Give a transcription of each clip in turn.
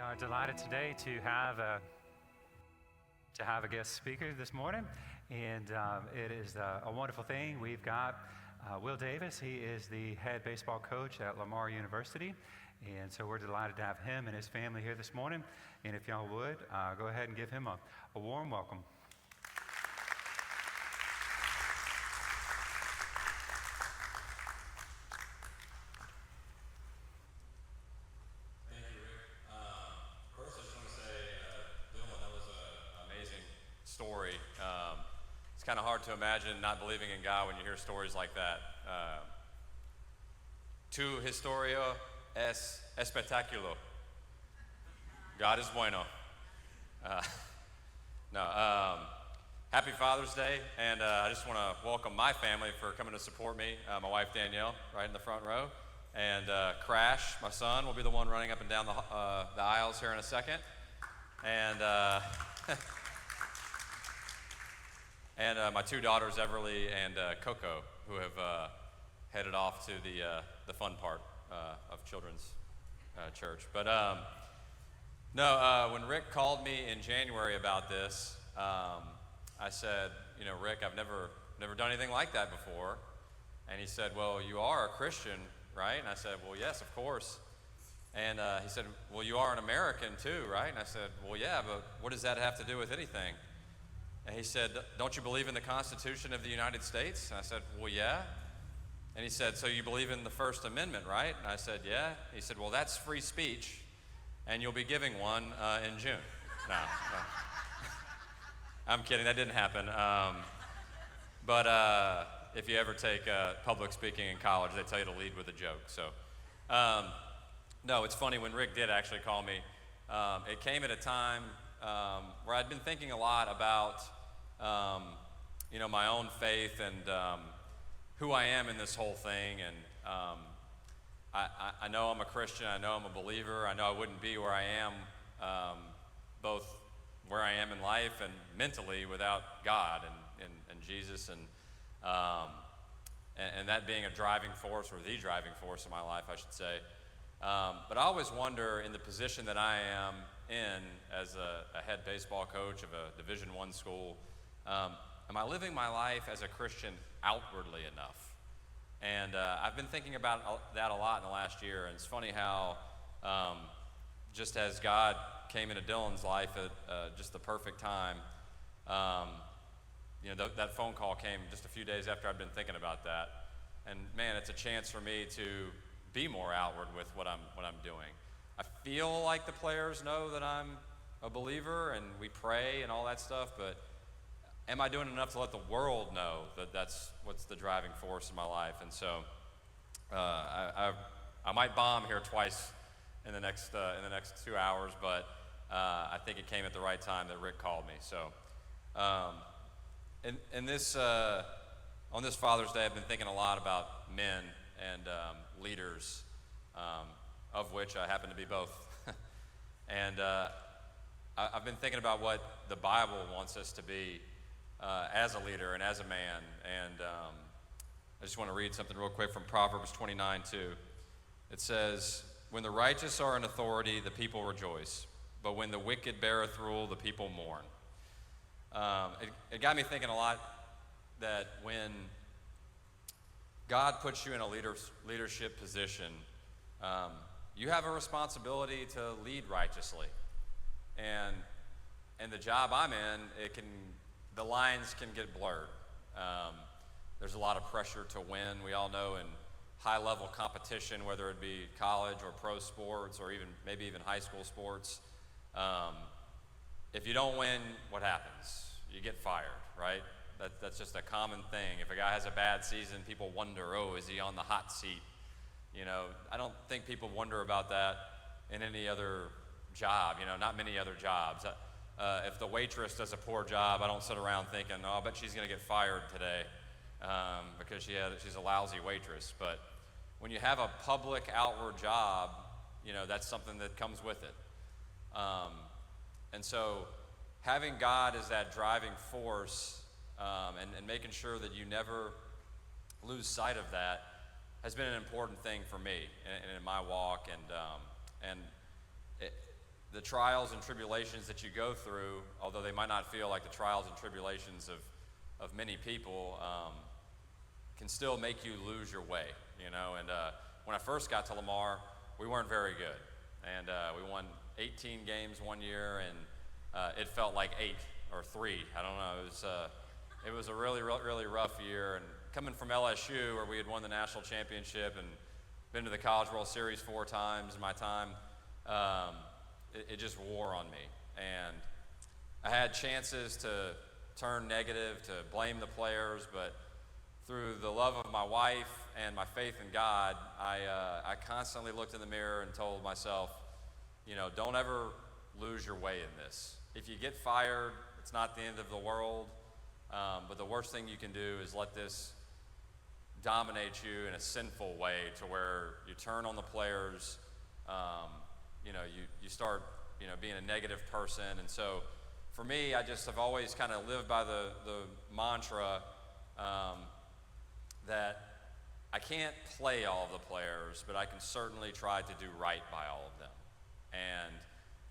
are delighted today to have a guest speaker this morning, and it is a wonderful thing. We've got Will Davis. He is the head baseball coach at Lamar University, and so we're delighted to have him and his family here this morning. And if y'all would, go ahead and give him a warm welcome. Story. It's kind of hard to imagine not believing in God when you hear stories like that. Tu historia es espectacular. God is bueno. Happy Father's Day, and I just want to welcome my family for coming to support me. My wife Danielle, right in the front row, and Crash, my son, will be the one running up and down the aisles here in a second, and. And my two daughters, Everly and Coco, who have headed off to the fun part of children's church. But when Rick called me in January about this, I said, Rick, I've never done anything like that before. And he said, well, you are a Christian, right? And I said, well, yes, of course. And he said, well, you are an American too, right? And I said, well, yeah, but what does that have to do with anything? And he said, don't you believe in the Constitution of the United States? And I said, well, yeah. And he said, so you believe in the First Amendment, right? And I said, yeah. He said, well, that's free speech, and you'll be giving one in June. No. I'm kidding, that didn't happen. But if you ever take public speaking in college, they tell you to lead with a joke. So, no, it's funny, when Rick did actually call me, it came at a time where I'd been thinking a lot about my own faith and who I am in this whole thing. And I know I'm a Christian. I know I'm a believer. I know I wouldn't be where I am, both where I am in life and mentally, without God and Jesus and that being a driving force, or the driving force in my life, I should say. But I always wonder, in the position that I am in as a head baseball coach of a Division I school, am I living my life as a Christian outwardly enough? And I've been thinking about that a lot in the last year. And it's funny how just as God came into Dylan's life at just the perfect time, that phone call came just a few days after I'd been thinking about that. And man, it's a chance for me to be more outward with what I'm doing. I feel like the players know that I'm a believer and we pray and all that stuff, but am I doing enough to let the world know that that's what's the driving force in my life? And so I might bomb here twice in the next 2 hours, but I think it came at the right time that Rick called me. So on this Father's Day, I've been thinking a lot about men and leaders, of which I happen to be both. And I've been thinking about what the Bible wants us to be as a leader and as a man. And I just want to read something real quick from Proverbs 29:2. It says, when the righteous are in authority, the people rejoice, but when the wicked beareth rule, the people mourn. It got me thinking a lot that when God puts you in a leadership position, you have a responsibility to lead righteously. And the job I'm in, the lines can get blurred. There's a lot of pressure to win. We all know in high-level competition, whether it be college or pro sports or maybe even high school sports, if you don't win, what happens? You get fired, right? That's just a common thing. If a guy has a bad season, people wonder, is he on the hot seat? I don't think people wonder about that in any other job, not many other jobs. If the waitress does a poor job, I don't sit around thinking, I bet she's going to get fired today because she's a lousy waitress. But when you have a public outward job, that's something that comes with it. And so having God as that driving force and making sure that you never lose sight of that has been an important thing for me in my walk. And the trials and tribulations that you go through, although they might not feel like the trials and tribulations of many people, can still make you lose your way, you know. And when I first got to Lamar, we weren't very good. And we won 18 games one year, and it felt like 8 or 3. I don't know. It was a really, really rough year. And coming from LSU, where we had won the national championship and been to the College World Series 4 times in my time, it just wore on me. And I had chances to turn negative, to blame the players, but through the love of my wife and my faith in God, I constantly looked in the mirror and told myself, you know, don't ever lose your way in this. If you get fired, it's not the end of the world, but the worst thing you can do is let this dominate you in a sinful way to where you turn on the players, you know, you start, you know, being a negative person. And so for me, I just have always kind of lived by the mantra that I can't play all of the players, but I can certainly try to do right by all of them. And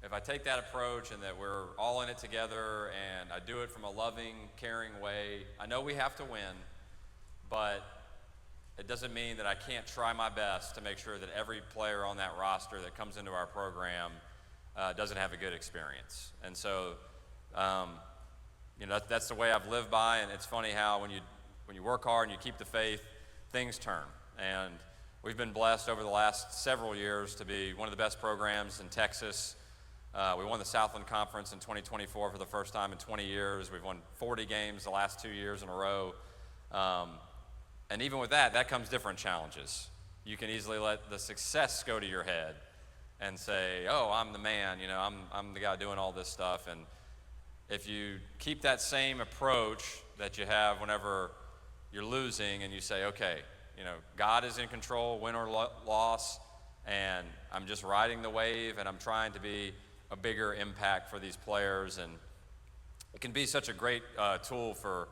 if I take that approach and that we're all in it together and I do it from a loving, caring way, I know we have to win, but it doesn't mean that I can't try my best to make sure that every player on that roster that comes into our program doesn't have a good experience. And so, you know, that's the way I've lived by, and it's funny how when you work hard and you keep the faith, things turn. And we've been blessed over the last several years to be one of the best programs in Texas. We won the Southland Conference in 2024 for the first time in 20 years. We've won 40 games the last 2 years in a row. And even with that comes different challenges. You can easily let the success go to your head and say, oh, I'm the man, you know, I'm the guy doing all this stuff. And if you keep that same approach that you have whenever you're losing and you say, okay, you know, God is in control, win or loss, and I'm just riding the wave and I'm trying to be a bigger impact for these players. And it can be such a great tool for,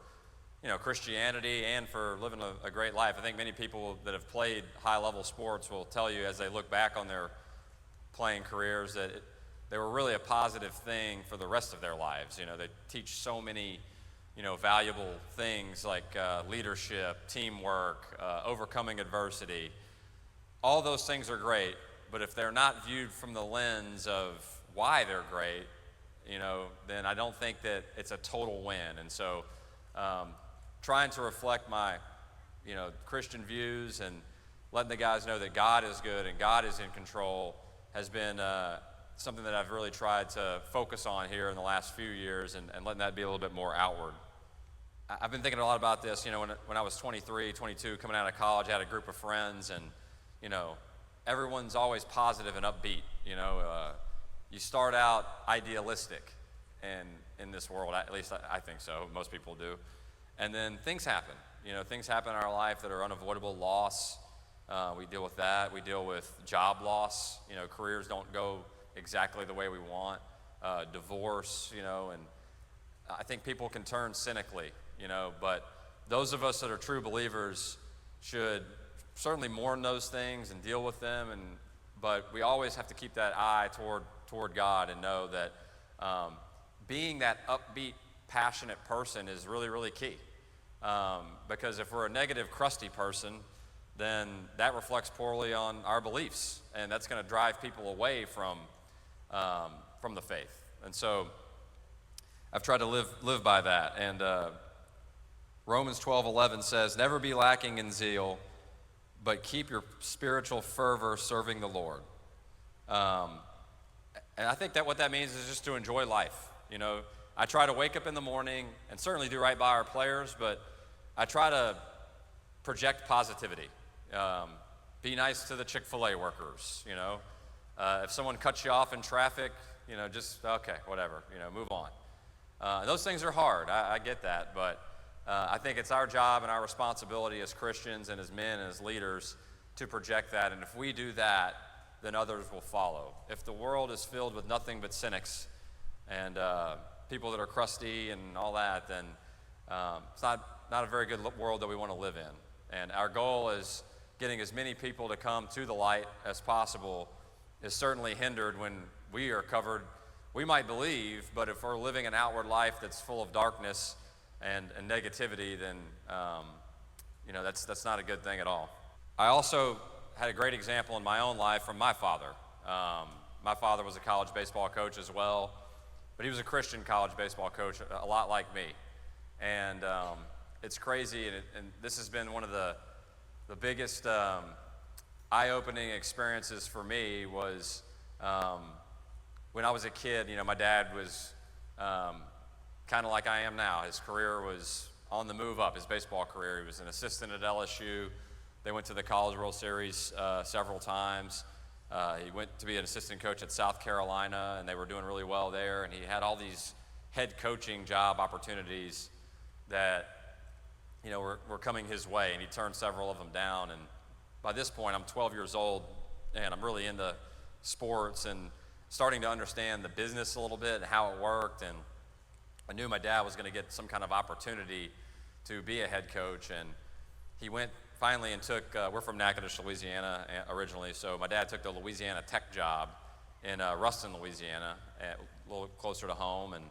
you know, Christianity and for living a great life. I think many people that have played high-level sports will tell you as they look back on their playing careers that they were really a positive thing for the rest of their lives. You know, they teach so many, you know, valuable things like leadership, teamwork, overcoming adversity. All those things are great, but if they're not viewed from the lens of why they're great, you know, then I don't think that it's a total win. And so trying to reflect my, you know, Christian views and letting the guys know that God is good and God is in control has been something that I've really tried to focus on here in the last few years and letting that be a little bit more outward. I've been thinking a lot about this, you know, when I was 23, 22, coming out of college, I had a group of friends and, you know, everyone's always positive and upbeat, you know. You start out idealistic and in this world, at least I think so, most people do. And then things happen, you know, things happen in our life that are unavoidable. Loss, we deal with that. We deal with job loss, you know, careers don't go exactly the way we want. Divorce, you know, and I think people can turn cynically, you know, but those of us that are true believers should certainly mourn those things and deal with them, but we always have to keep that eye toward God and know that being that upbeat, passionate person is really, really key. Because if we're a negative, crusty person, then that reflects poorly on our beliefs, and that's going to drive people away from the faith. And so I've tried to live by that. And Romans 12:11 says, "Never be lacking in zeal, but keep your spiritual fervor serving the Lord." And I think that what that means is just to enjoy life. You know, I try to wake up in the morning and certainly do right by our players, but I try to project positivity. Be nice to the Chick-fil-A workers, you know. If someone cuts you off in traffic, you know, just, okay, whatever, you know, move on. Those things are hard, I get that, but I think it's our job and our responsibility as Christians and as men and as leaders to project that, and if we do that, then others will follow. If the world is filled with nothing but cynics and people that are crusty and all that, then it's not a very good world that we want to live in. And our goal is getting as many people to come to the light as possible is certainly hindered when we are covered. We might believe, but if we're living an outward life that's full of darkness and negativity, then that's not a good thing at all. I also had a great example in my own life from my father. My father was a college baseball coach as well, but he was a Christian college baseball coach, a lot like me. And it's crazy, and this has been one of the biggest eye-opening experiences for me was when I was a kid. My dad was kind of like I am now. His career was on the move up, his baseball career. He was an assistant at LSU. They went to the College World Series several times. He went to be an assistant coach at South Carolina, and they were doing really well there. And he had all these head coaching job opportunities that were coming his way, and he turned several of them down. And by this point, I'm 12 years old, and I'm really into sports and starting to understand the business a little bit and how it worked. And I knew my dad was going to get some kind of opportunity to be a head coach, and he went finally and took, we're from Natchitoches, Louisiana originally, so my dad took the Louisiana Tech job in Ruston, Louisiana, a little closer to home, and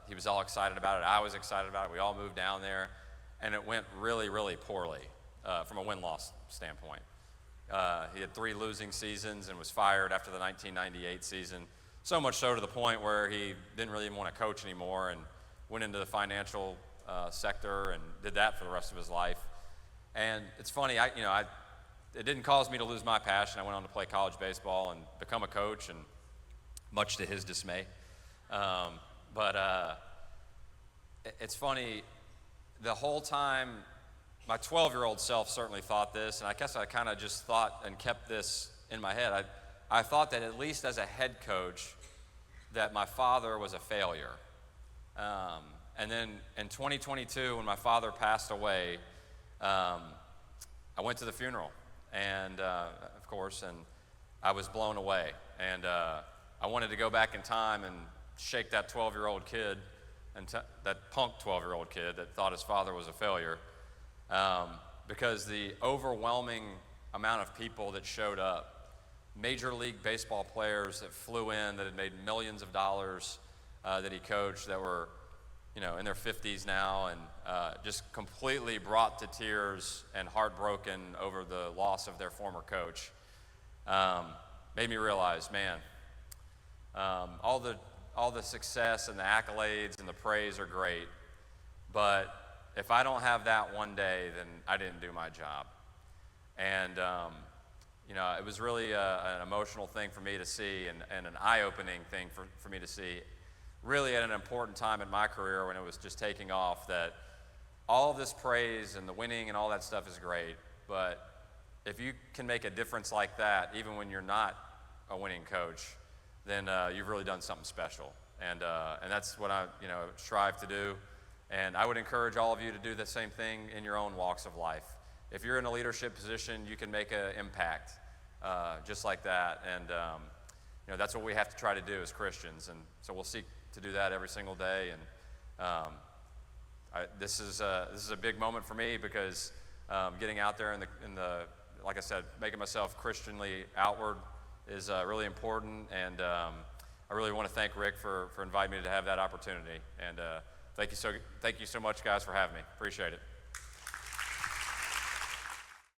he was all excited about it. I was excited about it. We all moved down there, and it went really, really poorly from a win-loss standpoint. He had 3 losing seasons and was fired after the 1998 season, so much so to the point where he didn't really even want to coach anymore and went into the financial sector and did that for the rest of his life. And it's funny, it didn't cause me to lose my passion. I went on to play college baseball and become a coach, and much to his dismay. But it's funny, the whole time, my 12-year-old self certainly thought this, and I guess I kind of just thought and kept this in my head. I thought that at least as a head coach, that my father was a failure. And then in 2022, when my father passed away, I went to the funeral, and of course, and I was blown away. And I wanted to go back in time and shake that 12-year-old kid, and that punk 12-year-old kid that thought his father was a failure, because the overwhelming amount of people that showed up, Major League Baseball players that flew in that had made millions of dollars that he coached, that were in their 50s now, and just completely brought to tears and heartbroken over the loss of their former coach, made me realize, man, all the success and the accolades and the praise are great, but if I don't have that one day, then I didn't do my job. And it was really an emotional thing for me to see, and an eye-opening thing for me to see, really at an important time in my career when it was just taking off, that all this praise and the winning and all that stuff is great, but if you can make a difference like that, even when you're not a winning coach, then you've really done something special. And that's what I strive to do. And I would encourage all of you to do the same thing in your own walks of life. If you're in a leadership position, you can make an impact just like that. And that's what we have to try to do as Christians. And so we'll seek to do that every single day. And this is a big moment for me, because getting out there in the like I said, making myself Christianly outward is really important. And I really want to thank Rick for inviting me to have that opportunity. And thank you so much, guys, for having me. Appreciate it.